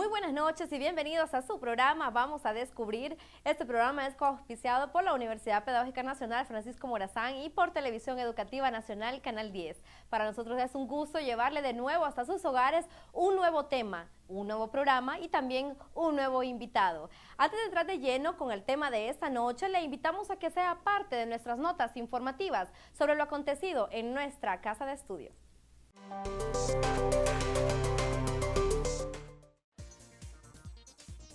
buenas noches y bienvenidos a su programa Vamos a Descubrir. Este programa es coauspiciado por la Universidad Pedagógica Nacional Francisco Morazán y por Televisión Educativa Nacional Canal 10. Para nosotros es un gusto llevarle de nuevo hasta sus hogares un nuevo tema, un nuevo programa y también un nuevo invitado. Antes de entrar de lleno con el tema de esta noche, le invitamos a que sea parte de nuestras notas informativas sobre lo acontecido en nuestra casa de estudio.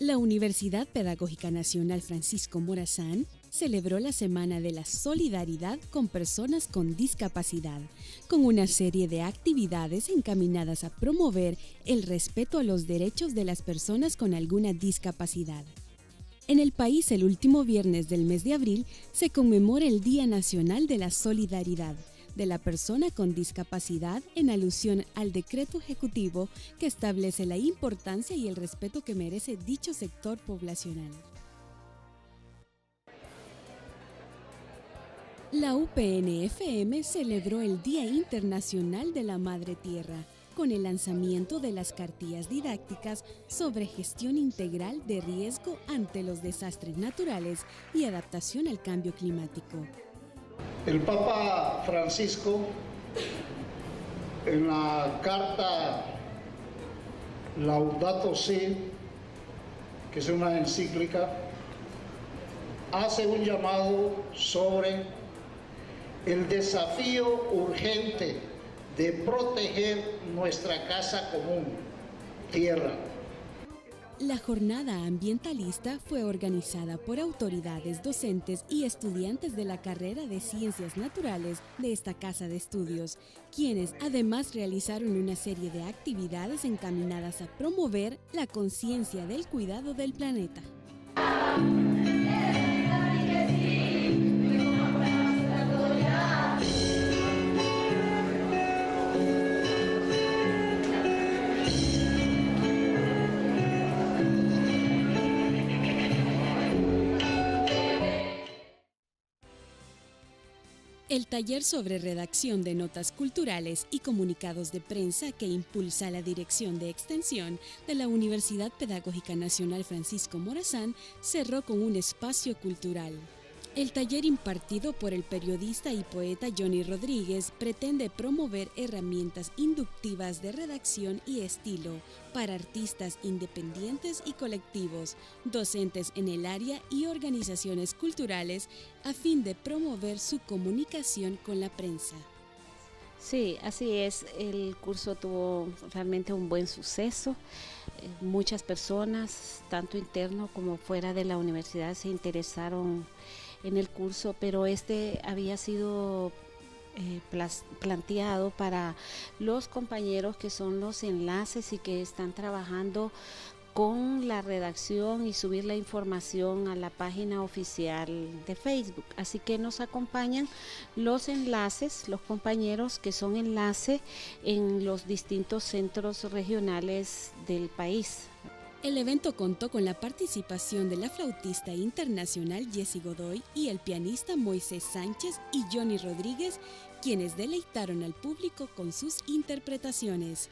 La Universidad Pedagógica Nacional Francisco Morazán celebró la Semana de la Solidaridad con Personas con Discapacidad, con una serie de actividades encaminadas a promover el respeto a los derechos de las personas con alguna discapacidad. En el país, el último viernes del mes de abril se conmemora el Día Nacional de la Solidaridad de la persona con discapacidad en alusión al decreto ejecutivo que establece la importancia y el respeto que merece dicho sector poblacional. La UPN-FM celebró el Día Internacional de la Madre Tierra con el lanzamiento de las cartillas didácticas sobre gestión integral de riesgo ante los desastres naturales y adaptación al cambio climático. El Papa Francisco, en la carta Laudato Si, que es una encíclica, hace un llamado sobre el desafío urgente de proteger nuestra casa común, tierra. La jornada ambientalista fue organizada por autoridades, docentes y estudiantes de la carrera de Ciencias Naturales de esta casa de estudios, quienes además realizaron una serie de actividades encaminadas a promover la conciencia del cuidado del planeta. El taller sobre redacción de notas culturales y comunicados de prensa que impulsa la Dirección de Extensión de la Universidad Pedagógica Nacional Francisco Morazán cerró con un espacio cultural. El taller impartido por el periodista y poeta Johnny Rodríguez pretende promover herramientas inductivas de redacción y estilo para artistas independientes y colectivos, docentes en el área y organizaciones culturales a fin de promover su comunicación con la prensa. Sí, así es. El curso tuvo realmente un buen suceso. Muchas personas, tanto interno como fuera de la universidad, se interesaron en el curso, pero este había sido planteado para los compañeros que son los enlaces y que están trabajando con la redacción y subir la información a la página oficial de Facebook. Así que nos acompañan los enlaces, los compañeros que son enlace en los distintos centros regionales del país. El evento contó con la participación de la flautista internacional Jessie Godoy y el pianista Moisés Sánchez y Johnny Rodríguez, quienes deleitaron al público con sus interpretaciones.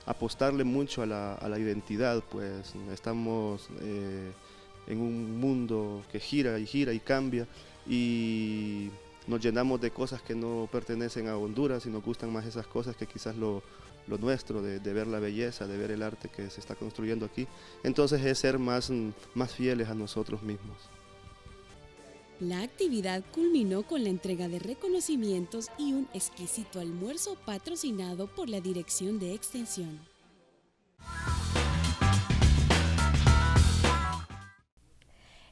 Apostarle mucho a la identidad, pues estamos en un mundo que gira y cambia y nos llenamos de cosas que no pertenecen a Honduras y nos gustan más esas cosas que quizás lo nuestro, de ver la belleza, de ver el arte que se está construyendo aquí. Entonces es ser más fieles a nosotros mismos. La actividad culminó con la entrega de reconocimientos y un exquisito almuerzo patrocinado por la Dirección de Extensión.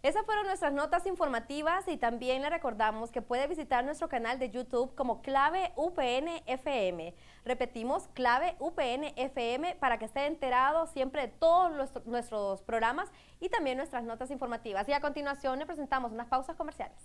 Esas fueron nuestras notas informativas y también le recordamos que puede visitar nuestro canal de YouTube como Clave UPN FM. Repetimos, Clave UPN FM para que esté enterado siempre de todos nuestros programas y también nuestras notas informativas. Y a continuación le presentamos unas pausas comerciales.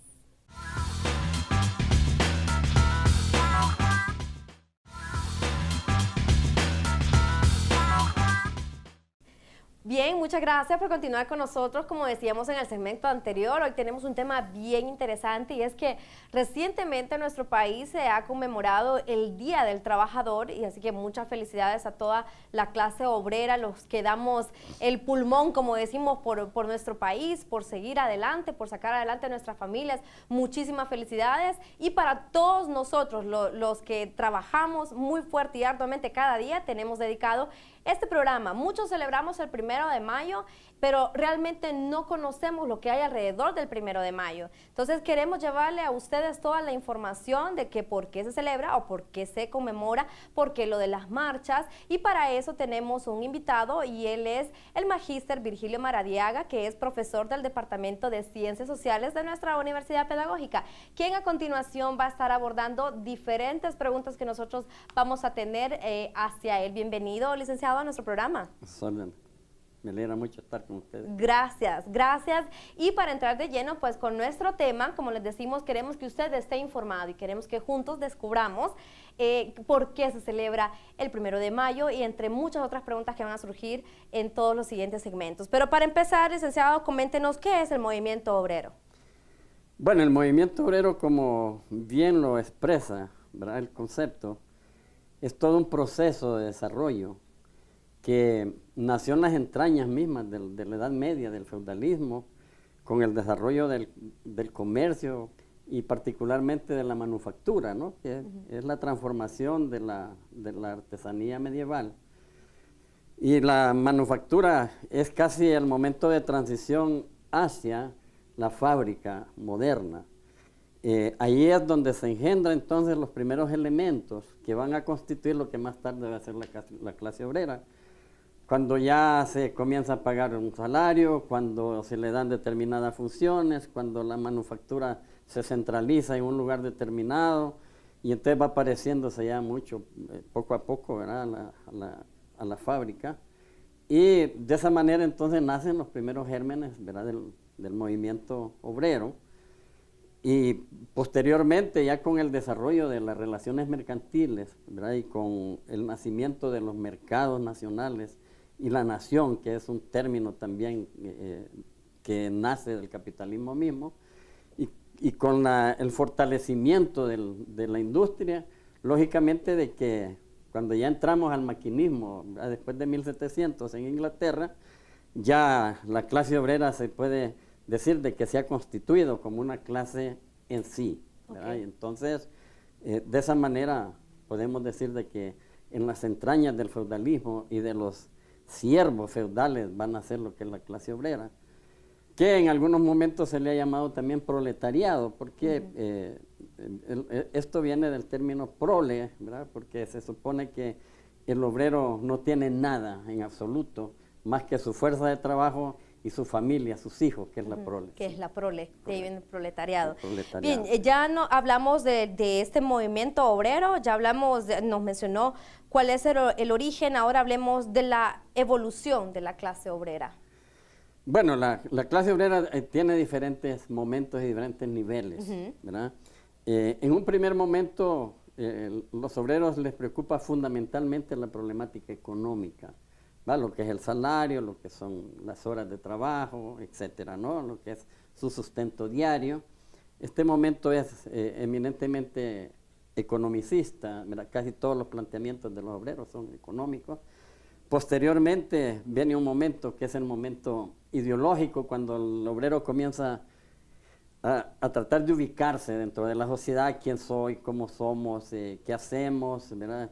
Bien, muchas gracias por continuar con nosotros. Como decíamos en el segmento anterior, hoy tenemos un tema bien interesante y es que recientemente en nuestro país se ha conmemorado el Día del Trabajador y así que muchas felicidades a toda la clase obrera, los que damos el pulmón, como decimos, por nuestro país, por seguir adelante, por sacar adelante a nuestras familias. Muchísimas felicidades y para todos nosotros, los que trabajamos muy fuerte y arduamente cada día, tenemos dedicado este programa. Muchos celebramos el 1 de mayo, pero realmente no conocemos lo que hay alrededor del 1 de mayo. Entonces queremos llevarle a ustedes toda la información de que por qué se celebra o por qué se conmemora, por qué lo de las marchas, y para eso tenemos un invitado y él es el magíster Virgilio Maradiaga, que es profesor del Departamento de Ciencias Sociales de nuestra Universidad Pedagógica, quien a continuación va a estar abordando diferentes preguntas que nosotros vamos a tener hacia él. Bienvenido, licenciado, a nuestro programa. Me alegra mucho estar con ustedes. Gracias, gracias. Y para entrar de lleno, pues con nuestro tema, como les decimos, queremos que usted esté informado y queremos que juntos descubramos por qué se celebra el 1 de mayo y entre muchas otras preguntas que van a surgir en todos los siguientes segmentos. Pero para empezar, licenciado, coméntenos qué es el movimiento obrero. Bueno, el movimiento obrero, como bien lo expresa, ¿verdad?, el concepto, es todo un proceso de desarrollo que nació en las entrañas mismas de la Edad Media, del feudalismo, con el desarrollo del comercio y particularmente de la manufactura, ¿no?, que es la transformación de la artesanía medieval. Y la manufactura es casi el momento de transición hacia la fábrica moderna. Ahí es donde se engendran entonces los primeros elementos que van a constituir lo que más tarde va a ser la clase obrera. Cuando ya se comienza a pagar un salario, cuando se le dan determinadas funciones, cuando la manufactura se centraliza en un lugar determinado, y entonces va apareciéndose ya mucho, poco a poco, ¿verdad?, a la fábrica. Y de esa manera entonces nacen los primeros gérmenes, ¿verdad?, del movimiento obrero. Y posteriormente, ya con el desarrollo de las relaciones mercantiles, ¿verdad?, y con el nacimiento de los mercados nacionales y la nación, que es un término también que nace del capitalismo mismo, y con el fortalecimiento de la industria, lógicamente de que cuando ya entramos al maquinismo, ¿verdad?, después de 1700 en Inglaterra, ya la clase obrera se puede decir de que se ha constituido como una clase en sí, ¿verdad? Okay. Y entonces, de esa manera podemos decir de que en las entrañas del feudalismo y de los siervos feudales van a ser lo que es la clase obrera, que en algunos momentos se le ha llamado también proletariado, porque esto viene del término prole, ¿verdad?, porque se supone que el obrero no tiene nada en absoluto, más que su fuerza de trabajo y su familia, sus hijos, que es la prole. Que es la prole, de ahí viene el proletariado. Proletariado. Bien, ya no, hablamos de este movimiento obrero, ya hablamos, nos mencionó cuál es el origen, ahora hablemos de la evolución de la clase obrera. Bueno, la clase obrera tiene diferentes momentos y diferentes niveles, ¿verdad? En un primer momento, los obreros les preocupa fundamentalmente la problemática económica, ¿va?, lo que es el salario, lo que son las horas de trabajo, etcétera, ¿no?, lo que es su sustento diario. Este momento es eminentemente economicista, ¿verdad?, casi todos los planteamientos de los obreros son económicos. Posteriormente viene un momento que es el momento ideológico, cuando el obrero comienza a tratar de ubicarse dentro de la sociedad, quién soy, cómo somos, qué hacemos, ¿verdad?,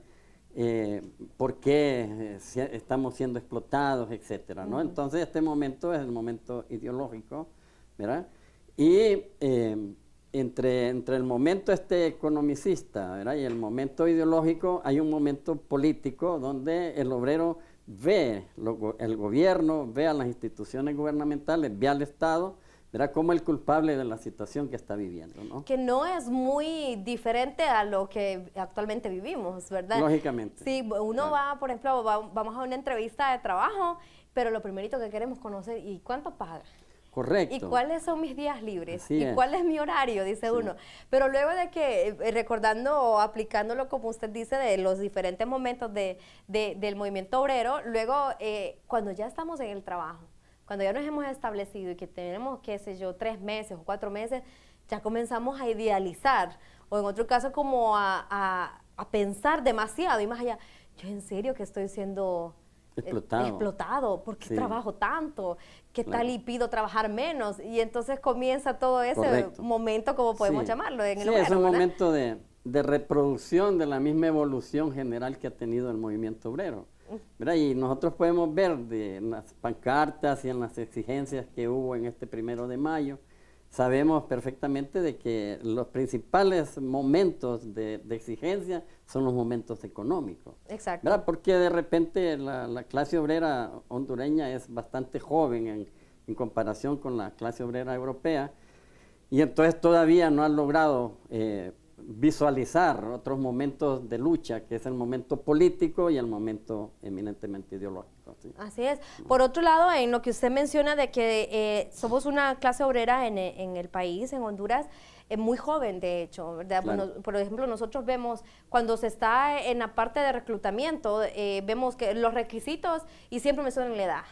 por qué estamos siendo explotados, etcétera, ¿no? Entonces este momento es el momento ideológico, ¿verdad? Y entre el momento economicista, ¿verdad?, y el momento ideológico hay un momento político donde el obrero ve el gobierno, ve a las instituciones gubernamentales, ve al Estado, ¿verdad?, como el culpable de la situación que está viviendo, ¿no? Que no es muy diferente a lo que actualmente vivimos, ¿verdad? Lógicamente. Sí, uno va, por ejemplo, vamos a una entrevista de trabajo, pero lo primerito que queremos conocer, ¿y cuánto paga? Correcto. ¿Y cuáles son mis días libres? Así ¿Y es. cuál es mi horario? Dice Sí. uno. Pero luego de que, recordando o aplicándolo, como usted dice, de los diferentes momentos del movimiento obrero, luego cuando ya estamos en el trabajo, cuando ya nos hemos establecido y que tenemos, qué sé yo, 3 meses o 4 meses, ya comenzamos a idealizar, o en otro caso como a pensar demasiado y más allá. Yo en serio que estoy siendo explotado, ¿por qué Sí. trabajo tanto? ¿Qué Claro. tal y pido trabajar menos? Y entonces comienza todo ese Correcto. momento, como podemos Sí. llamarlo, en el Sí, obrero, es un ¿verdad? momento de reproducción de la misma evolución general que ha tenido el movimiento obrero. ¿Verdad? Y nosotros podemos ver en las pancartas y en las exigencias que hubo en este 1 de mayo, sabemos perfectamente de que los principales momentos de exigencia son los momentos económicos. Exacto. ¿Verdad? Porque de repente la clase obrera hondureña es bastante joven en comparación con la clase obrera europea, y entonces todavía no han logrado visualizar otros momentos de lucha, que es el momento político y el momento eminentemente ideológico. ¿Sí? Así es. Por otro lado, en lo que usted menciona de que somos una clase obrera en el país, en Honduras, muy joven, de hecho, ¿verdad? Claro. Bueno, por ejemplo, nosotros vemos cuando se está en la parte de reclutamiento, vemos que los requisitos, y siempre me suena la edad,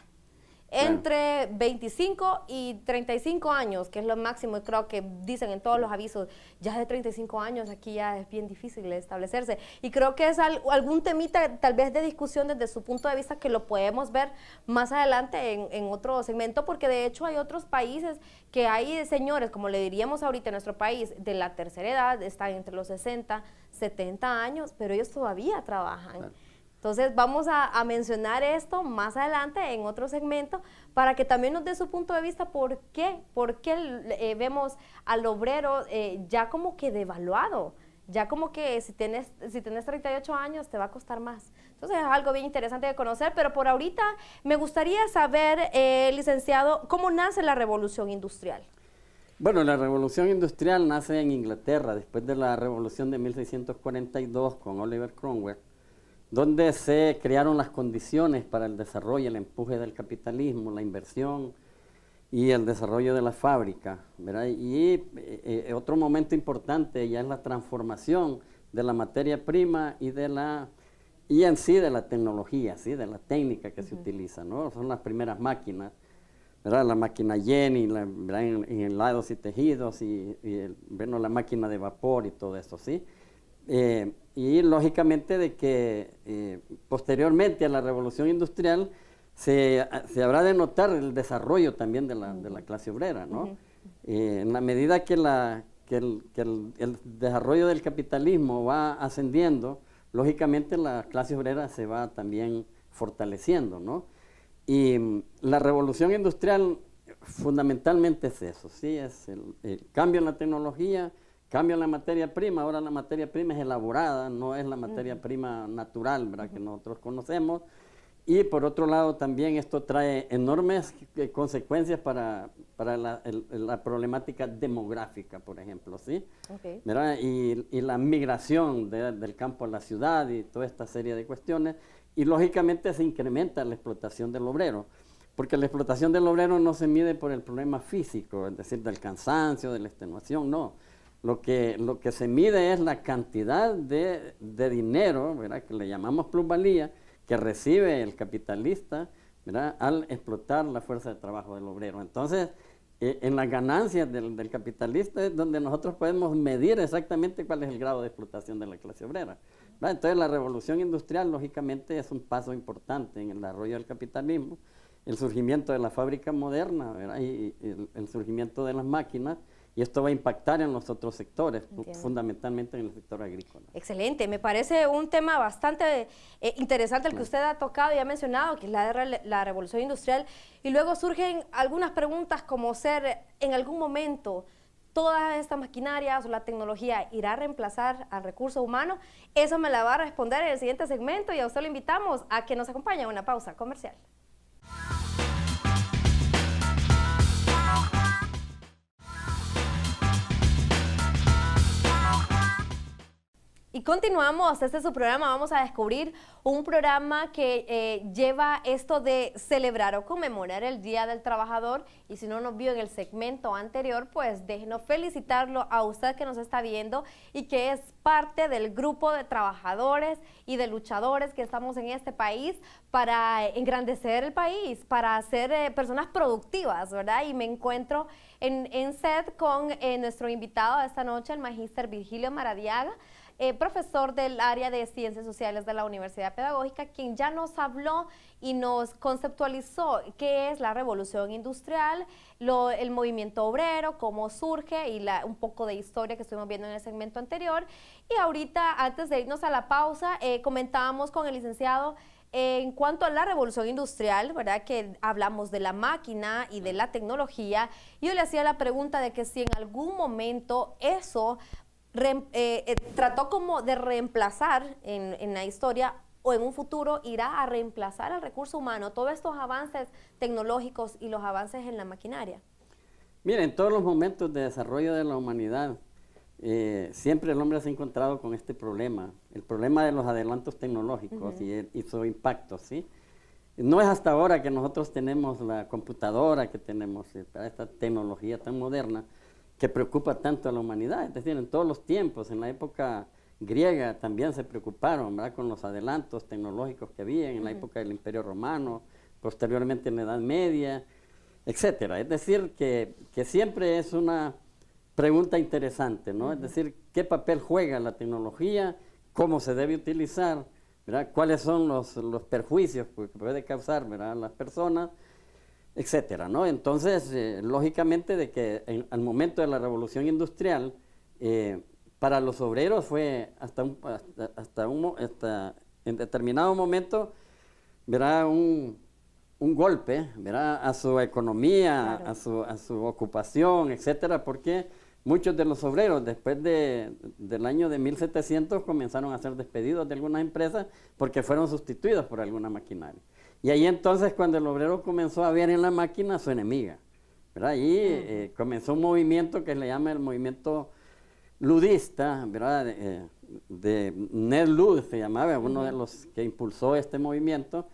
Claro. entre 25 y 35 años, que es lo máximo, y creo que dicen en todos los avisos, ya de 35 años aquí ya es bien difícil de establecerse. Y creo que es algún temita tal vez de discusión desde su punto de vista que lo podemos ver más adelante en otro segmento, porque de hecho hay otros países que hay señores, como le diríamos ahorita en nuestro país, de la tercera edad, están entre los 60, 70 años, pero ellos todavía trabajan. Claro. Entonces vamos a mencionar esto más adelante en otro segmento para que también nos dé su punto de vista por qué vemos al obrero ya como que devaluado, ya como que si tienes 38 años te va a costar más. Entonces es algo bien interesante de conocer, pero por ahorita me gustaría saber, licenciado, ¿cómo nace la revolución industrial? Bueno, la revolución industrial nace en Inglaterra después de la revolución de 1642 con Oliver Cromwell, donde se crearon las condiciones para el desarrollo, el empuje del capitalismo, la inversión y el desarrollo de la fábrica, ¿verdad? Y otro momento importante ya es la transformación de la materia prima y en sí de la tecnología, ¿sí? De la técnica que se utiliza, ¿no? Son las primeras máquinas, ¿verdad? La máquina Jenny, ¿verdad? En helados y tejidos y bueno, la máquina de vapor y todo eso, ¿sí? Y lógicamente de que posteriormente a la revolución industrial se habrá de notar el desarrollo también de la clase obrera, ¿no? En la medida que el desarrollo del capitalismo va ascendiendo, lógicamente la clase obrera se va también fortaleciendo, ¿no? Y la revolución industrial fundamentalmente es eso, ¿sí? Es el cambio en la tecnología, cambio en la materia prima. Ahora la materia prima es elaborada, no es la materia prima natural, ¿verdad? Que nosotros conocemos. Y por otro lado también esto trae enormes consecuencias para la problemática demográfica, por ejemplo, ¿sí? Okay. ¿Verdad? Y la migración del campo a la ciudad y toda esta serie de cuestiones. Y lógicamente se incrementa la explotación del obrero, porque la explotación del obrero no se mide por el problema físico, es decir, del cansancio, de la extenuación, no. Lo que se mide es la cantidad de dinero, ¿verdad? Que le llamamos plusvalía, que recibe el capitalista, ¿verdad? Al explotar la fuerza de trabajo del obrero. Entonces, en las ganancias del capitalista es donde nosotros podemos medir exactamente cuál es el grado de explotación de la clase obrera, ¿verdad? Entonces, la revolución industrial, lógicamente, es un paso importante en el desarrollo del capitalismo, el surgimiento de la fábrica moderna, ¿verdad? Y el surgimiento de las máquinas. Y esto va a impactar en los otros sectores, fundamentalmente en el sector agrícola. Excelente, me parece un tema bastante interesante el que usted ha tocado y ha mencionado, que es la revolución industrial. Y luego surgen algunas preguntas como ser, en algún momento, ¿todas estas maquinarias o la tecnología irá a reemplazar al recurso humano? Eso me la va a responder en el siguiente segmento y a usted lo invitamos a que nos acompañe a una pausa comercial. Y continuamos, este es su programa, vamos a descubrir un programa que lleva esto de celebrar o conmemorar el Día del Trabajador, y si no nos vio en el segmento anterior, pues déjenos felicitarlo a usted que nos está viendo y que es parte del grupo de trabajadores y de luchadores que estamos en este país para engrandecer el país, para ser personas productivas, ¿verdad? Y me encuentro en set con nuestro invitado de esta noche, el magíster Virgilio Maradiaga, profesor del área de Ciencias Sociales de la Universidad Pedagógica, quien ya nos habló y nos conceptualizó qué es la revolución industrial, el movimiento obrero, cómo surge y un poco de historia que estuvimos viendo en el segmento anterior. Y ahorita, antes de irnos a la pausa, comentábamos con el licenciado en cuanto a la revolución industrial, ¿verdad? Que hablamos de la máquina y de la tecnología. Yo le hacía la pregunta de que si en algún momento eso trató como de reemplazar en la historia o en un futuro irá a reemplazar al recurso humano, todos estos avances tecnológicos y los avances en la maquinaria. Miren, en todos los momentos de desarrollo de la humanidad, siempre el hombre se ha encontrado con este problema, el problema de los adelantos tecnológicos y su impacto, ¿sí? No es hasta ahora que nosotros tenemos la computadora, que tenemos esta tecnología tan moderna, que preocupa tanto a la humanidad. Es decir, en todos los tiempos, en la época griega también se preocuparon, ¿verdad?, con los adelantos tecnológicos que había en la época del Imperio Romano, posteriormente en la Edad Media, etcétera. Es decir, que siempre es una pregunta interesante, ¿no? Es decir, ¿qué papel juega la tecnología? ¿Cómo se debe utilizar? ¿Verdad? ¿Cuáles son los perjuicios que puede causar, ¿verdad?, a las personas? Etcétera, ¿no? Entonces, lógicamente de que al momento de la revolución industrial, para los obreros fue hasta en determinado momento, ¿verdad?, un golpe, ¿verdad?, a su economía, claro, a su ocupación, etcétera, porque muchos de los obreros después del año de 1700 comenzaron a ser despedidos de algunas empresas porque fueron sustituidos por alguna maquinaria. Y ahí entonces cuando el obrero comenzó a ver en la máquina a su enemiga, ¿verdad? Ahí comenzó un movimiento que se le llama el movimiento ludista, ¿verdad? De Ned Ludd se llamaba, uno de los que impulsó este movimiento,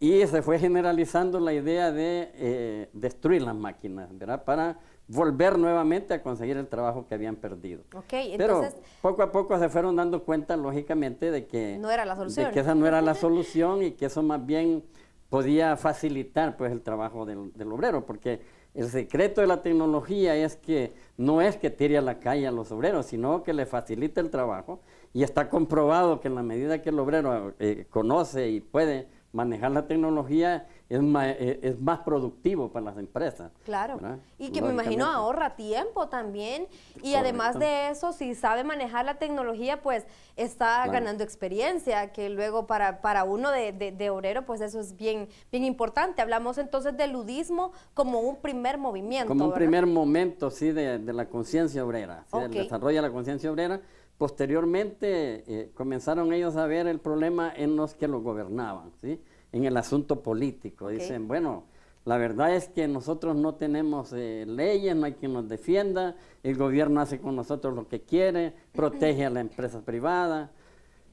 y se fue generalizando la idea de destruir las máquinas, ¿verdad?, para volver nuevamente a conseguir el trabajo que habían perdido. Okay, entonces, pero poco a poco se fueron dando cuenta, lógicamente, de que no era la solución, de que esa no era la solución y que eso más bien podía facilitar, pues, el trabajo del obrero, porque el secreto de la tecnología es que no es que tire a la calle a los obreros, sino que le facilite el trabajo, y está comprobado que en la medida que el obrero conoce y puede manejar la tecnología, es más productivo para las empresas. Claro, ¿verdad? Y que me imagino ahorra tiempo también, y correcto, además de eso, si sabe manejar la tecnología, pues está claro, ganando experiencia, que luego para uno de obrero, pues eso es bien importante. Hablamos entonces del ludismo como un primer movimiento, como un ¿verdad?, primer momento, sí, de la conciencia obrera, ¿sí?, del desarrollo de la conciencia obrera. Posteriormente comenzaron ellos a ver el problema en los que los gobernaban, ¿sí?, en el asunto político. Dicen, bueno, la verdad es que nosotros no tenemos leyes, no hay quien nos defienda, el gobierno hace con nosotros lo que quiere, protege a la empresa privada.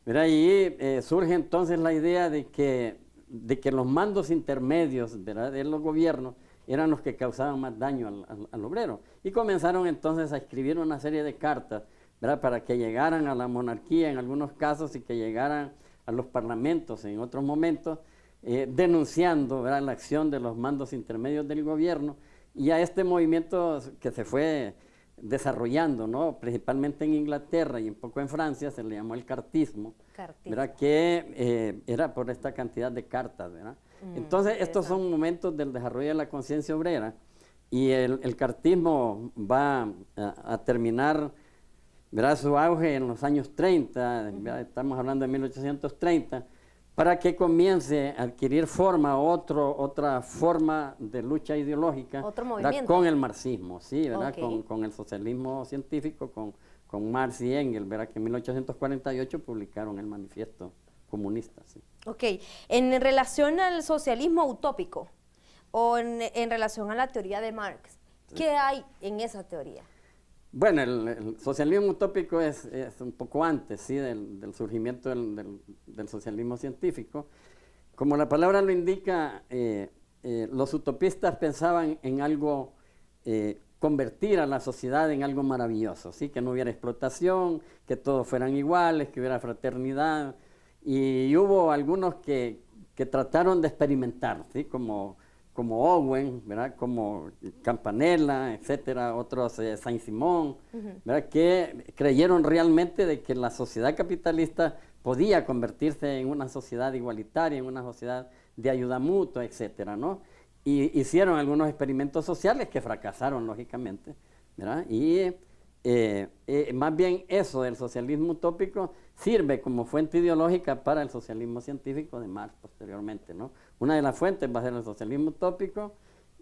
Mira, y surge entonces la idea de que los mandos intermedios, ¿verdad?, de los gobiernos eran los que causaban más daño al obrero. Y comenzaron entonces a escribir una serie de cartas, ¿verdad?, para que llegaran a la monarquía en algunos casos y que llegaran a los parlamentos en otros momentos, denunciando, ¿verdad?, la acción de los mandos intermedios del gobierno, y a este movimiento que se fue desarrollando, ¿no?, principalmente en Inglaterra y un poco en Francia, se le llamó el cartismo, ¿verdad?, que era por esta cantidad de cartas, ¿verdad? Entonces, estos son momentos del desarrollo de la conciencia obrera, y el cartismo va a terminar, ¿verdad?, su auge en los años 30, estamos hablando de 1830, para que comience a adquirir forma otra forma de lucha ideológica, otro movimiento, con el marxismo, ¿sí?, ¿verdad?, con el socialismo científico, con Marx y Engels, ¿verdad?, que en 1848 publicaron el manifiesto comunista. ¿Sí? Ok, en relación al socialismo utópico o en relación a la teoría de Marx, ¿qué hay en esa teoría? Bueno, el socialismo utópico es un poco antes, ¿sí? del surgimiento del socialismo científico. Como la palabra lo indica, los utopistas pensaban en algo, convertir a la sociedad en algo maravilloso, ¿sí? Que no hubiera explotación, que todos fueran iguales, que hubiera fraternidad. Y hubo algunos que trataron de experimentar, ¿sí? Como Owen, ¿verdad? Como Campanella, etcétera, otros Saint-Simon, ¿verdad? Que creyeron realmente de que la sociedad capitalista podía convertirse en una sociedad igualitaria, en una sociedad de ayuda mutua, etcétera, ¿no? Y hicieron algunos experimentos sociales que fracasaron, lógicamente, ¿verdad? Y más bien eso del socialismo utópico sirve como fuente ideológica para el socialismo científico de Marx posteriormente, ¿no? Una de las fuentes va a ser el socialismo utópico,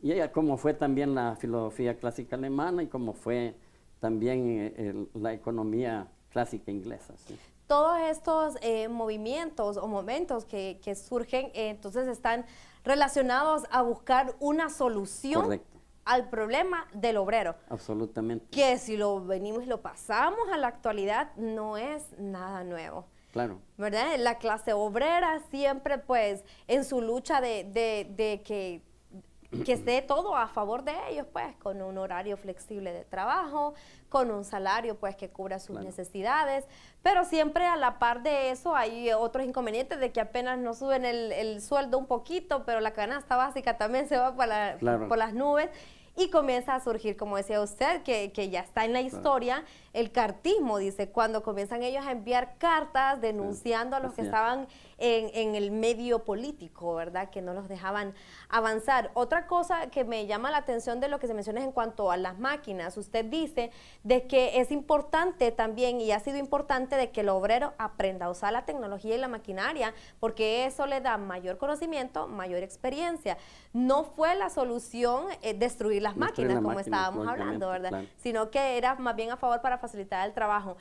y como fue también la filosofía clásica alemana y como fue también la economía clásica inglesa, ¿sí? Todos estos movimientos o momentos que surgen, entonces están relacionados a buscar una solución. Correcto. Al problema del obrero. Absolutamente. Que si lo venimos y lo pasamos a la actualidad, no es nada nuevo. Claro. ¿Verdad? La clase obrera siempre, pues, en su lucha de que esté todo a favor de ellos, pues, con un horario flexible de trabajo, con un salario, pues, que cubra sus necesidades, pero siempre a la par de eso hay otros inconvenientes de que apenas nos suben el sueldo un poquito, pero la canasta básica también se va por las nubes. Y comienza a surgir, como decía usted, que ya está en la historia, el cartismo, dice, cuando comienzan ellos a enviar cartas denunciando a los que estaban en el medio político, ¿verdad? Que no los dejaban avanzar. Otra cosa que me llama la atención de lo que se menciona en cuanto a las máquinas, usted dice de que es importante también, y ha sido importante, de que el obrero aprenda a usar la tecnología y la maquinaria, porque eso le da mayor conocimiento, mayor experiencia. No fue la solución destruir las máquinas, como estábamos hablando, ¿verdad? Claro. Sino que era más bien a favor para facilitar el trabajo.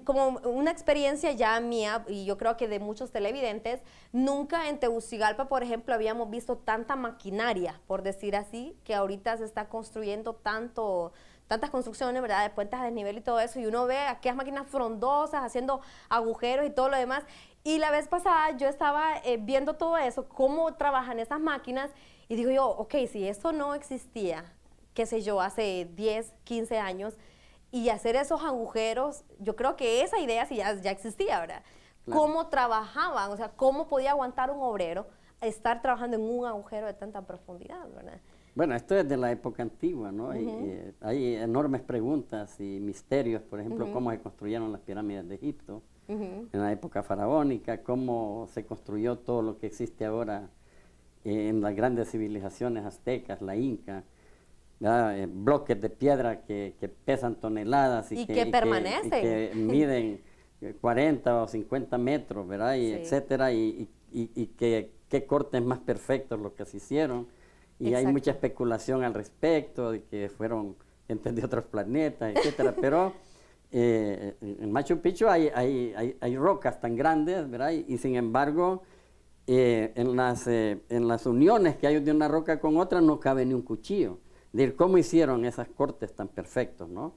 Como una experiencia ya mía, y yo creo que de muchos televidentes, nunca en Tegucigalpa, por ejemplo, habíamos visto tanta maquinaria, por decir así, que ahorita se está construyendo tantas construcciones, ¿verdad? De puentes a desnivel y todo eso, y uno ve aquellas máquinas frondosas haciendo agujeros y todo lo demás. Y la vez pasada yo estaba viendo todo eso, cómo trabajan esas máquinas, y digo yo, ok, si eso no existía, qué sé yo, hace 10, 15 años, y hacer esos agujeros, yo creo que esa idea sí ya existía, ¿verdad? Claro. ¿Cómo trabajaban? O sea, ¿cómo podía aguantar un obrero estar trabajando en un agujero de tanta profundidad, ¿verdad? Bueno, esto es de la época antigua, ¿no? Hay enormes preguntas y misterios, por ejemplo, cómo se construyeron las pirámides de Egipto en la época faraónica, cómo se construyó todo lo que existe ahora en las grandes civilizaciones aztecas, la inca, bloques de piedra que pesan toneladas y que permanecen, que miden 40 o 50 metros, ¿verdad? Y etcétera, y qué cortes más perfectos los que se hicieron. Y hay mucha especulación al respecto, de que fueron entes de otros planetas, etcétera. Pero en Machu Picchu hay rocas tan grandes, ¿verdad? Y sin embargo, en las uniones que hay de una roca con otra no cabe ni un cuchillo. De cómo hicieron esos cortes tan perfectos, ¿no?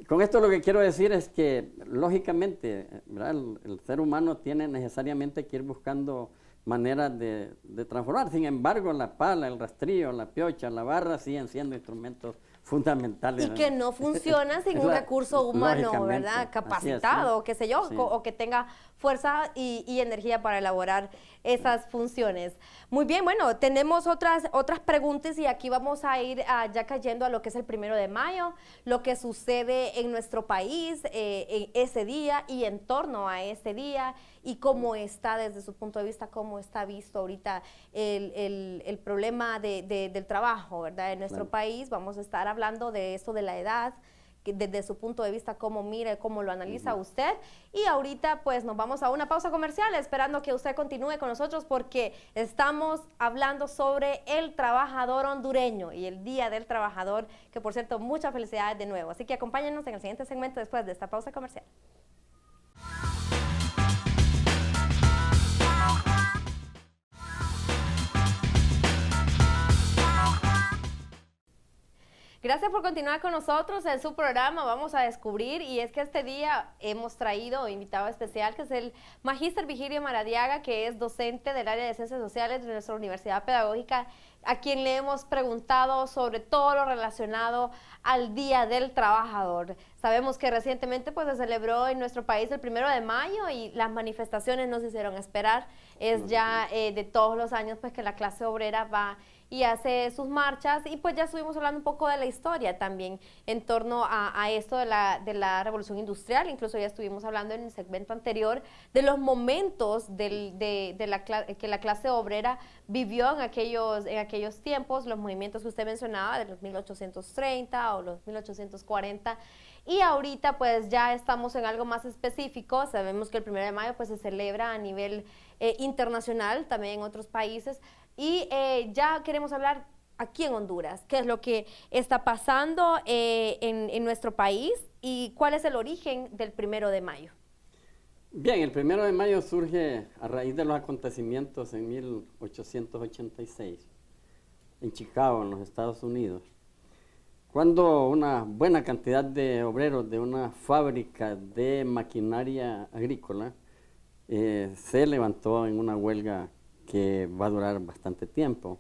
Con esto lo que quiero decir es que, lógicamente, ¿verdad? El ser humano tiene necesariamente que ir buscando maneras de transformar. Sin embargo, la pala, el rastrillo, la piocha, la barra siguen siendo instrumentos fundamentales. Y que no funcionan sin un recurso humano, ¿verdad? Capacitado, qué sé yo, o que tenga fuerza y energía para elaborar esas funciones. Muy bien, bueno, tenemos otras preguntas y aquí vamos a ir ya cayendo a lo que es el 1 de mayo, lo que sucede en nuestro país en ese día y en torno a ese día, y cómo está desde su punto de vista, cómo está visto ahorita el problema del trabajo, ¿verdad? En nuestro país vamos a estar hablando de esto de la edad, desde su punto de vista, cómo mira, cómo lo analiza usted. Y ahorita pues nos vamos a una pausa comercial, esperando que usted continúe con nosotros, porque estamos hablando sobre el trabajador hondureño y el Día del Trabajador, que por cierto, muchas felicidades de nuevo. Así que acompáñenos en el siguiente segmento después de esta pausa comercial. Gracias por continuar con nosotros en su programa Vamos a Descubrir, y es que este día hemos traído invitado especial, que es el Magíster Vigilio Maradiaga, que es docente del área de Ciencias Sociales de nuestra Universidad Pedagógica, a quien le hemos preguntado sobre todo lo relacionado al Día del Trabajador. Sabemos que recientemente pues, se celebró en nuestro país el 1 de mayo y las manifestaciones no se hicieron esperar. Es ya de todos los años pues, que la clase obrera va y hace sus marchas, y pues ya estuvimos hablando un poco de la historia también en torno a esto de la revolución industrial. Incluso ya estuvimos hablando en el segmento anterior de los momentos que la clase obrera vivió en aquellos tiempos, los movimientos que usted mencionaba de los 1830 o los 1840, y ahorita pues ya estamos en algo más específico. Sabemos que el 1 de mayo pues se celebra a nivel internacional, también en otros países. Y ya queremos hablar aquí en Honduras, qué es lo que está pasando en nuestro país y cuál es el origen del 1 de mayo. Bien, el 1 de mayo surge a raíz de los acontecimientos en 1886 en Chicago, en los Estados Unidos, cuando una buena cantidad de obreros de una fábrica de maquinaria agrícola se levantó en una huelga que va a durar bastante tiempo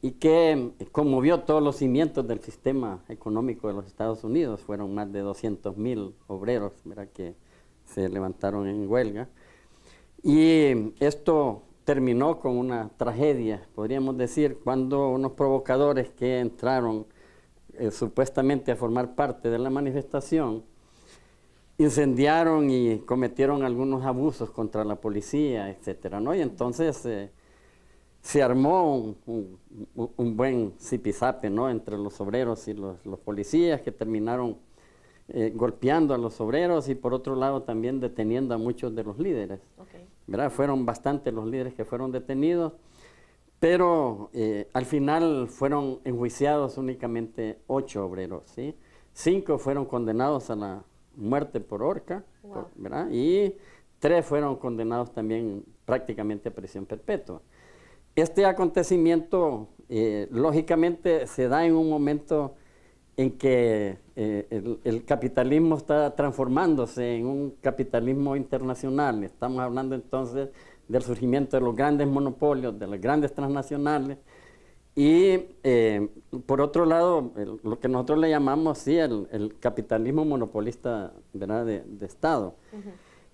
y que conmovió todos los cimientos del sistema económico de los Estados Unidos. Fueron más de 200,000 obreros, ¿verdad?, que se levantaron en huelga, y esto terminó con una tragedia, podríamos decir, cuando unos provocadores que entraron supuestamente a formar parte de la manifestación incendiaron y cometieron algunos abusos contra la policía, etcétera, ¿no? Y entonces se armó un buen zipizape, ¿no?, entre los obreros y los policías, que terminaron golpeando a los obreros y por otro lado también deteniendo a muchos de los líderes. Okay. ¿Verdad? Fueron bastantes los líderes que fueron detenidos, pero al final fueron enjuiciados únicamente 8 obreros, ¿sí? 5 fueron condenados a la muerte por horca, wow, ¿verdad? Y 3 fueron condenados también prácticamente a prisión perpetua. Este acontecimiento lógicamente se da en un momento en que el capitalismo está transformándose en un capitalismo internacional. Estamos hablando entonces del surgimiento de los grandes monopolios, de las grandes transnacionales, y por otro lado, lo que nosotros le llamamos, sí, el capitalismo monopolista, ¿verdad?, de Estado.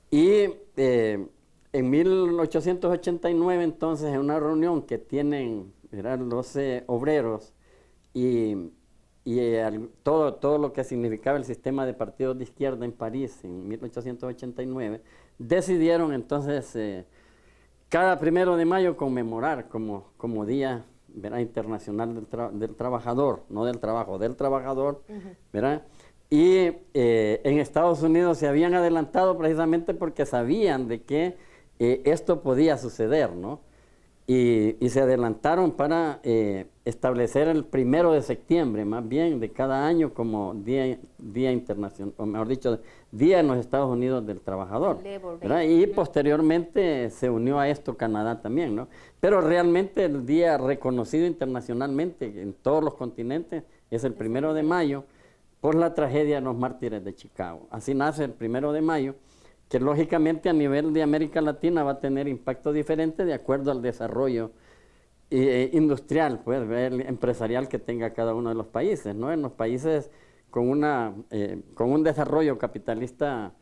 Y en 1889, entonces, en una reunión que tienen, ¿verdad?, 12 obreros y todo lo que significaba el sistema de partidos de izquierda en París en 1889, decidieron entonces cada 1 de mayo conmemorar como Día, ¿verdad?, Internacional del Trabajador, no del trabajo, del trabajador, ¿verdad? Y en Estados Unidos se habían adelantado precisamente porque sabían de que esto podía suceder, ¿no? Y se adelantaron para establecer el 1 de septiembre, más bien, de cada año como Día Internacional, o mejor dicho, Día en los Estados Unidos del Trabajador, ¿verdad? Y posteriormente se unió a esto Canadá también, ¿no? Pero realmente el día reconocido internacionalmente en todos los continentes es el 1 de mayo, por la tragedia de los mártires de Chicago. Así nace el 1 de mayo, que lógicamente a nivel de América Latina va a tener impacto diferente de acuerdo al desarrollo industrial, pues, empresarial que tenga cada uno de los países, ¿no? En los países con un desarrollo capitalista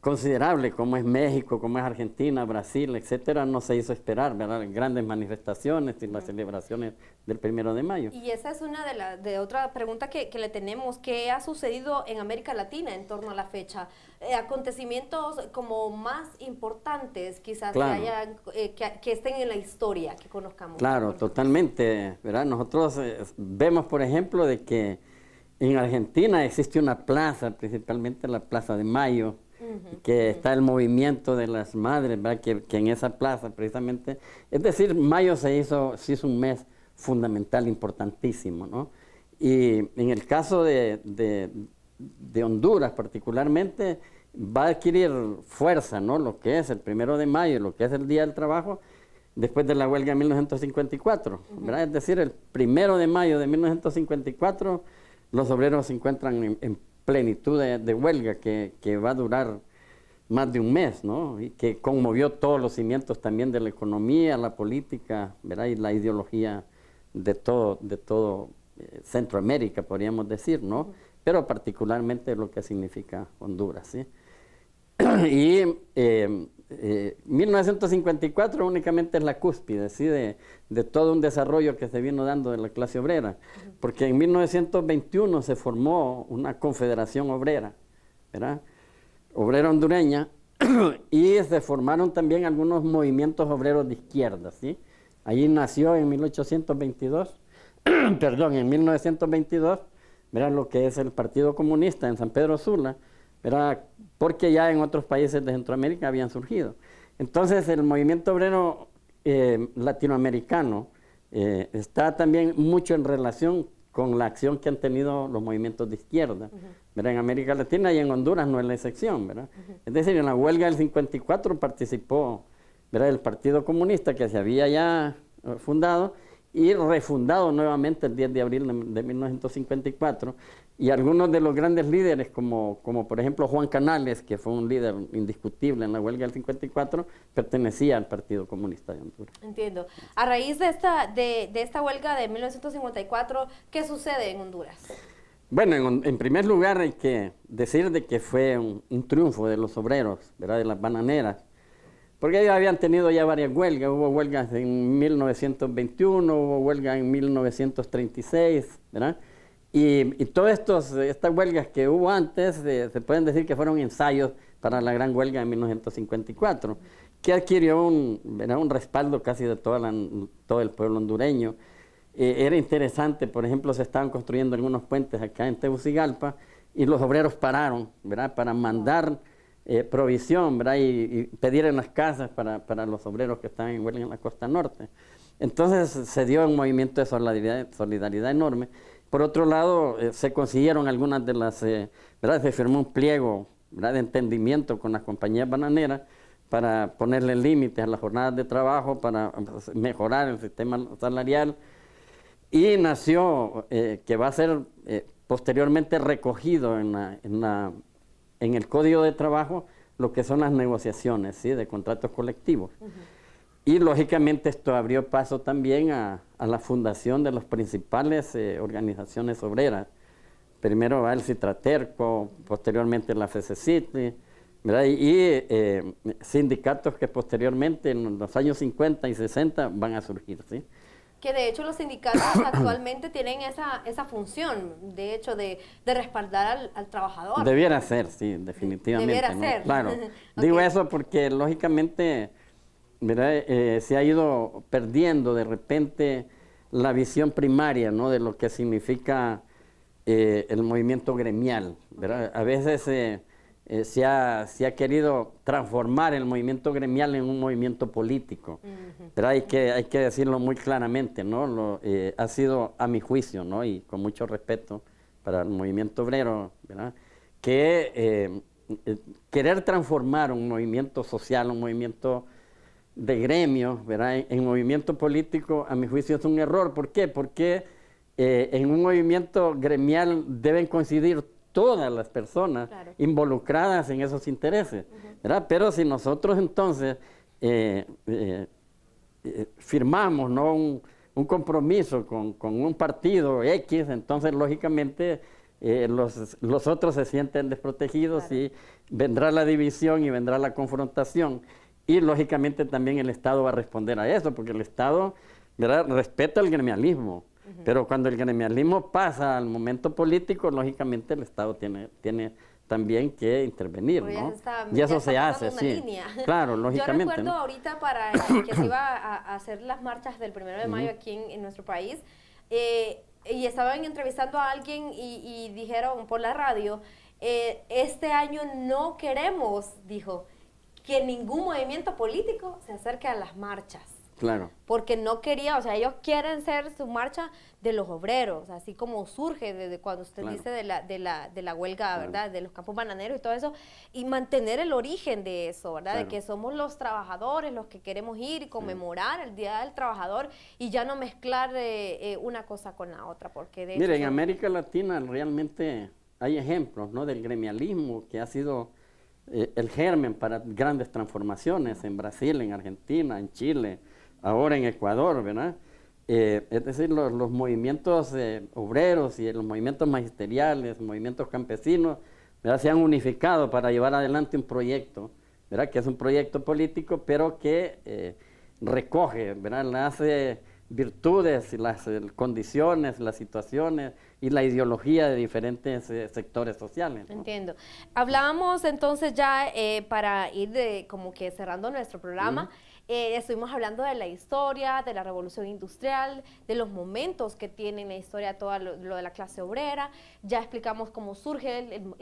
considerable, como es México, como es Argentina, Brasil, etcétera, no se hizo esperar, ¿verdad?, grandes manifestaciones y las celebraciones del 1 de mayo. Y esa es una de otra pregunta que le tenemos. ¿Qué ha sucedido en América Latina en torno a la fecha? Acontecimientos como más importantes, quizás, claro, que estén en la historia, que conozcamos. Claro, totalmente, ¿verdad? Nosotros vemos, por ejemplo, de que en Argentina existe una plaza, principalmente la Plaza de Mayo, que está el movimiento de las madres, ¿verdad?, que en esa plaza precisamente, es decir, mayo se hizo un mes fundamental, importantísimo, ¿no? Y en el caso de Honduras particularmente, va a adquirir fuerza, ¿no?, lo que es el 1 de mayo, lo que es el Día del Trabajo, después de la huelga de 1954, ¿verdad? Es decir, el 1 de mayo de 1954 los obreros se encuentran en plenitud de huelga que va a durar más de un mes, ¿no? Y que conmovió todos los cimientos también de la economía, la política, ¿verdad? Y la ideología de todo Centroamérica, podríamos decir, ¿no? Pero particularmente lo que significa Honduras, ¿sí? Y 1954 únicamente es la cúspide, ¿sí? de todo un desarrollo que se vino dando de la clase obrera, porque en 1921 se formó una confederación obrera, ¿verdad? Obrera hondureña, y se formaron también algunos movimientos obreros de izquierda, ¿sí? Allí nació en 1822, perdón, en 1922, ¿verdad? Lo que es el Partido Comunista en San Pedro Sula, ¿verdad? Porque ya en otros países de Centroamérica habían surgido. Entonces el movimiento obrero latinoamericano está también mucho en relación con la acción que han tenido los movimientos de izquierda, ¿verdad? En América Latina y en Honduras no es la excepción, ¿verdad? Es decir, en la huelga del 54 participó, ¿verdad?, el Partido Comunista, que se había ya fundado y refundado nuevamente el 10 de abril de 1954, y algunos de los grandes líderes, como por ejemplo Juan Canales, que fue un líder indiscutible en la huelga del 54, pertenecía al Partido Comunista de Honduras. Entiendo. A raíz de esta huelga de 1954, ¿qué sucede en Honduras? Bueno, en primer lugar hay que decir de que fue un triunfo de los obreros, ¿verdad?, de las bananeras, porque ellos habían tenido ya varias huelgas. Hubo huelgas en 1921, hubo huelgas en 1936, ¿verdad? Y todas estas huelgas que hubo antes, se pueden decir que fueron ensayos para la gran huelga de 1954, que adquirió un respaldo casi de todo el pueblo hondureño. Era interesante, por ejemplo, se estaban construyendo algunos puentes acá en Tegucigalpa y los obreros pararon, ¿verdad?, para mandar provisión, ¿verdad?, y pedir en las casas para los obreros que estaban en huelga en la costa norte. Entonces se dio un movimiento de solidaridad enorme. Por otro lado, se consiguieron algunas de las, ¿verdad?, se firmó un pliego, ¿verdad?, de entendimiento con las compañías bananeras para ponerle límites a las jornadas de trabajo, para mejorar el sistema salarial, y nació, que va a ser posteriormente recogido en el Código de Trabajo, lo que son las negociaciones, ¿sí?, de contratos colectivos. Y lógicamente esto abrió paso también a la fundación de las principales organizaciones obreras. Primero va el Citraterco, posteriormente la FECECIT, ¿verdad?, y sindicatos que posteriormente en los años 50 y 60 van a surgir, ¿sí? Que de hecho los sindicatos actualmente tienen esa función, de hecho, de respaldar al trabajador. Debiera ser, sí, definitivamente. Debiera ¿no? ser. Claro. Okay. Digo eso porque lógicamente, ¿verdad?, se ha ido perdiendo de repente la visión primaria, ¿no?, de lo que significa el movimiento gremial, ¿verdad? A veces se ha querido transformar el movimiento gremial en un movimiento político, pero hay que decirlo muy claramente, ¿no? Ha sido, a mi juicio, ¿no?, y con mucho respeto para el movimiento obrero, ¿verdad?, que querer transformar un movimiento social, un movimiento de gremio, ¿verdad?, en movimiento político, a mi juicio es un error. ¿Por qué? Porque en un movimiento gremial deben coincidir todas las personas, claro, involucradas en esos intereses, ¿verdad? Pero si nosotros entonces firmamos, ¿no?, un compromiso con un partido X, entonces lógicamente los otros se sienten desprotegidos, claro, y vendrá la división y vendrá la confrontación. Y lógicamente también el Estado va a responder a eso, porque el Estado, ¿verdad?, respeta el gremialismo. Pero cuando el gremialismo pasa al momento político, lógicamente el Estado tiene también que intervenir, ¿no? Y eso se hace, sí. Línea. Claro, lógicamente. Yo recuerdo, ¿no?, ahorita para que se iba a hacer las marchas del 1 de mayo aquí en nuestro país, y estaban entrevistando a alguien y dijeron por la radio, este año no queremos, dijo, que ningún movimiento político se acerque a las marchas. Claro. Porque no quería, o sea, ellos quieren ser su marcha de los obreros, así como surge desde cuando usted Claro. dice de la huelga, Claro. ¿verdad? De los campos bananeros y todo eso, y mantener el origen de eso, ¿verdad? Claro. De que somos los trabajadores los que queremos ir y conmemorar el Día del Trabajador y ya no mezclar una cosa con la otra, porque de Mire, hecho en América Latina realmente hay ejemplos, ¿no?, del gremialismo que ha sido el germen para grandes transformaciones en Brasil, en Argentina, en Chile, ahora en Ecuador, ¿verdad? Es decir, los movimientos obreros y los movimientos magisteriales, movimientos campesinos, ¿verdad?, se han unificado para llevar adelante un proyecto, ¿verdad?, que es un proyecto político, pero que recoge, ¿verdad?, las virtudes, las condiciones, las situaciones y la ideología de diferentes sectores sociales, ¿no? Entiendo. Hablábamos entonces ya para ir como que cerrando nuestro programa, estuvimos hablando de la historia, de la revolución industrial, de los momentos que tiene en la historia todo lo de la clase obrera, ya explicamos cómo surgen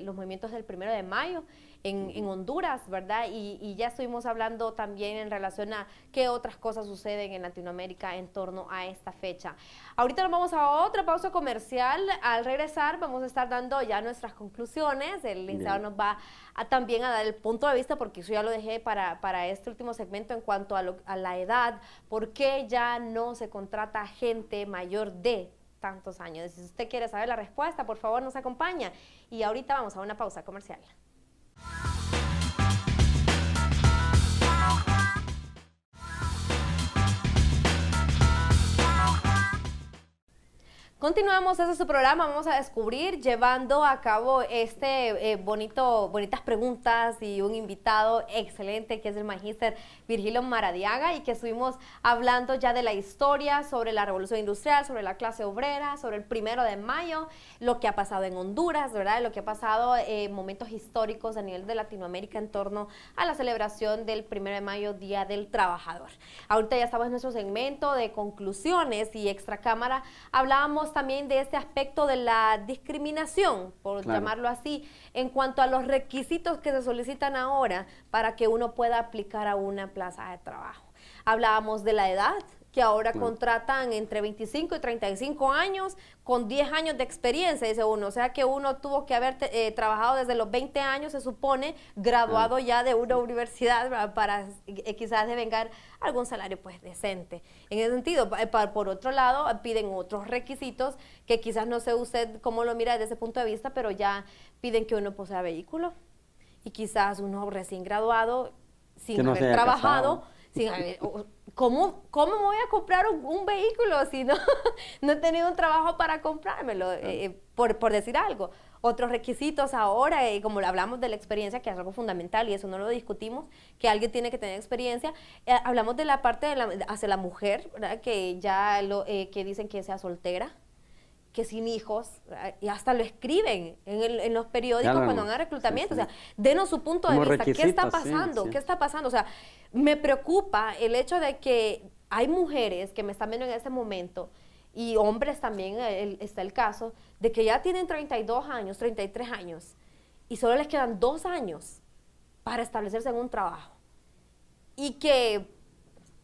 los movimientos del 1 de mayo en Honduras, ¿verdad? Y ya estuvimos hablando también en relación a qué otras cosas suceden en Latinoamérica en torno a esta fecha. Ahorita nos vamos a otra pausa comercial. Al regresar vamos a estar dando ya nuestras conclusiones. El licenciado nos va también a dar el punto de vista, porque eso ya lo dejé para este último segmento en cuanto a la edad, por qué ya no se contrata gente mayor de tantos años. Si usted quiere saber la respuesta, por favor nos acompaña. Y ahorita vamos a una pausa comercial. Continuamos, ese es su programa, vamos a descubrir, llevando a cabo bonitas preguntas y un invitado excelente que es el magíster Virgilio Maradiaga, y que estuvimos hablando ya de la historia, sobre la revolución industrial, sobre la clase obrera, sobre el 1 de mayo, lo que ha pasado en Honduras, ¿verdad? Lo que ha pasado momentos históricos a nivel de Latinoamérica en torno a la celebración del 1 de mayo, Día del Trabajador. Ahorita ya estamos en nuestro segmento de conclusiones y extracámara. Hablábamos también de este aspecto de la discriminación, por llamarlo así, en cuanto a los requisitos que se solicitan ahora para que uno pueda aplicar a una plaza de trabajo. Hablábamos de la edad, que ahora contratan entre 25 y 35 años con 10 años de experiencia, dice uno. O sea que uno tuvo que haber trabajado desde los 20 años, se supone, graduado ya de una universidad para quizás devengar algún salario pues decente. En ese sentido, por otro lado, piden otros requisitos que quizás no sé usted cómo lo mira desde ese punto de vista, pero ya piden que uno posea vehículo y quizás uno recién graduado, sin haber trabajado, sin haber... ¿Cómo me voy a comprar un vehículo si no he tenido un trabajo para comprármelo? Por decir algo. Otros requisitos ahora, como hablamos de la experiencia, que es algo fundamental y eso no lo discutimos, que alguien tiene que tener experiencia. Hablamos de la parte hacia la mujer, ¿verdad? Que ya que dicen que sea soltera, que sin hijos, y hasta lo escriben en los periódicos cuando van a reclutamiento. Sí. O sea, denos su punto de vista. ¿Qué está pasando? Sí. ¿Qué está pasando? O sea, me preocupa el hecho de que hay mujeres que me están viendo en este momento, y hombres también, está el caso, de que ya tienen 32 años, 33 años, y solo les quedan 2 años para establecerse en un trabajo. Y que...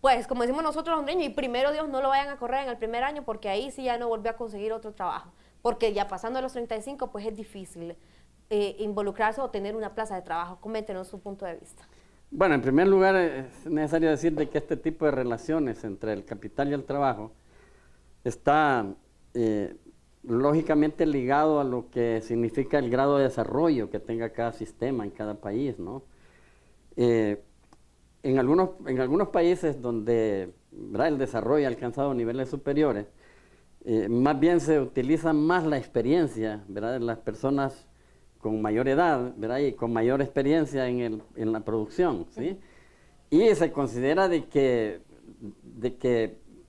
pues, como decimos nosotros los hondureños, y primero Dios no lo vayan a correr en el primer año, porque ahí sí ya no volvió a conseguir otro trabajo. Porque ya pasando a los 35, pues es difícil involucrarse o tener una plaza de trabajo. Coméntenos su punto de vista. Bueno, en primer lugar es necesario decir de que este tipo de relaciones entre el capital y el trabajo está lógicamente ligado a lo que significa el grado de desarrollo que tenga cada sistema en cada país, ¿no? En algunos países donde, ¿verdad?, el desarrollo ha alcanzado niveles superiores, más bien se utiliza más la experiencia, ¿verdad?, de las personas con mayor edad, ¿verdad?, y con mayor experiencia en la producción, ¿sí? Y se considera de que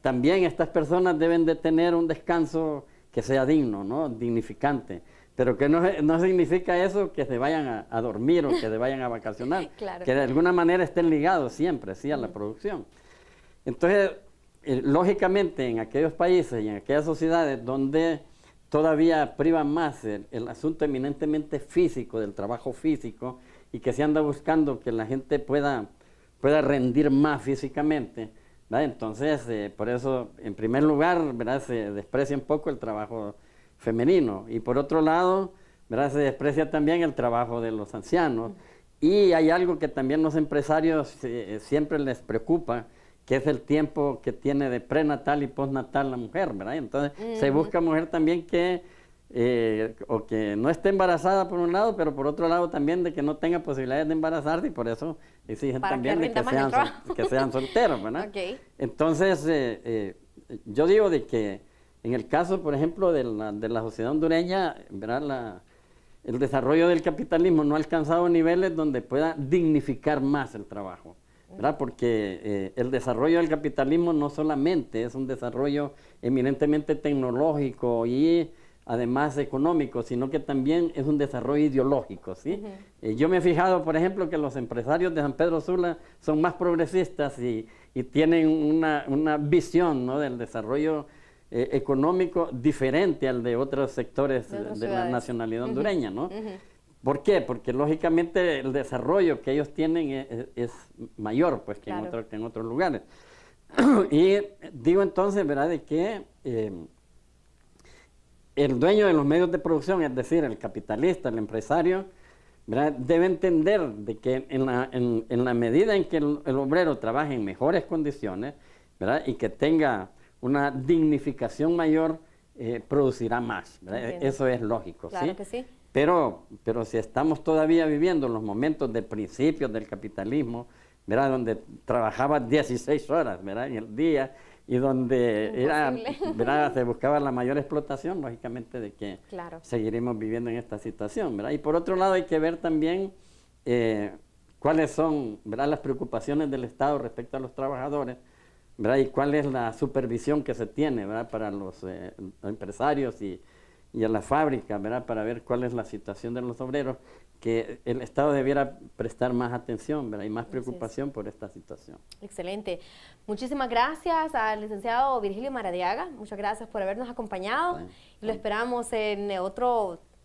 también estas personas deben de tener un descanso que sea digno, ¿no?, dignificante. Pero que no significa eso que se vayan a dormir o que se vayan a vacacionar, claro, que de alguna manera estén ligados siempre, sí, a la producción. Entonces, lógicamente, en aquellos países y en aquellas sociedades donde todavía priva más el asunto eminentemente físico, del trabajo físico, y que se anda buscando que la gente pueda rendir más físicamente, ¿verdad? Entonces, por eso, en primer lugar, ¿verdad? Se desprecia un poco el trabajo femenino. Y por otro lado, ¿verdad? Se desprecia también el trabajo de los ancianos. Y hay algo que también los empresarios siempre les preocupa, que es el tiempo que tiene de prenatal y postnatal la mujer, ¿verdad? Entonces, se busca mujer también que, o que no esté embarazada por un lado, pero por otro lado también de que no tenga posibilidades de embarazarse, y por eso exigen también de que sean solteros, ¿verdad? Okay. Entonces, yo digo de que en el caso, por ejemplo, de la sociedad hondureña, ¿verdad? El desarrollo del capitalismo no ha alcanzado niveles donde pueda dignificar más el trabajo, ¿verdad? Porque el desarrollo del capitalismo no solamente es un desarrollo eminentemente tecnológico y además económico, sino que también es un desarrollo ideológico, ¿sí? Yo me he fijado, por ejemplo, que los empresarios de San Pedro Sula son más progresistas y tienen una visión, ¿no?, del desarrollo económico diferente al de otros sectores de la nacionalidad hondureña, ¿no? ¿Por qué? Porque lógicamente el desarrollo que ellos tienen es mayor, pues, que en otros lugares. Y digo entonces, ¿verdad?, de que el dueño de los medios de producción, es decir, el capitalista, el empresario, ¿verdad?, debe entender de que en la medida en que el obrero trabaje en mejores condiciones, ¿verdad?, y que tenga una dignificación mayor, producirá más, ¿verdad? Eso es lógico, claro, ¿sí? Que sí. Pero si estamos todavía viviendo los momentos de principios del capitalismo, ¿verdad?, donde trabajaba 16 horas, ¿verdad?, en el día, y donde ¿verdad?, se buscaba la mayor explotación, lógicamente de que seguiremos viviendo en esta situación, ¿verdad? Y por otro lado hay que ver también cuáles son, ¿verdad?, las preocupaciones del Estado respecto a los trabajadores, ¿verdad?, y cuál es la supervisión que se tiene, ¿verdad?, para los empresarios y a la fábrica, ¿verdad?, para ver cuál es la situación de los obreros, que el Estado debiera prestar más atención, ¿verdad?, y más preocupación por esta situación. Excelente. Muchísimas gracias al licenciado Virgilio Maradiaga. Muchas gracias por habernos acompañado. Y lo esperamos en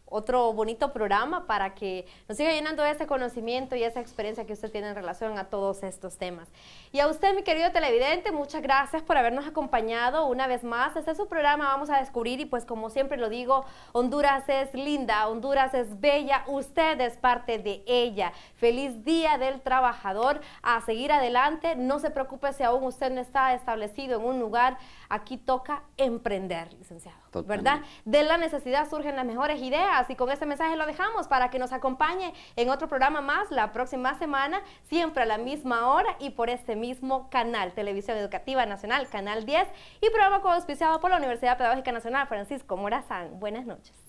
otro bonito programa para que nos siga llenando de ese conocimiento y esa experiencia que usted tiene en relación a todos estos temas. Y a usted, mi querido televidente, muchas gracias por habernos acompañado una vez más. Este es su programa Vamos a Descubrir y pues como siempre lo digo, Honduras es linda, Honduras es bella, usted es parte de ella. Feliz Día del Trabajador, a seguir adelante, no se preocupe si aún usted no está establecido en un lugar, aquí toca emprender, licenciado, ¿verdad? De la necesidad surgen las mejores ideas. Y con este mensaje lo dejamos para que nos acompañe en otro programa más la próxima semana, siempre a la misma hora y por este mismo canal, Televisión Educativa Nacional, Canal 10, y programa coauspiciado por la Universidad Pedagógica Nacional Francisco Morazán. Buenas noches.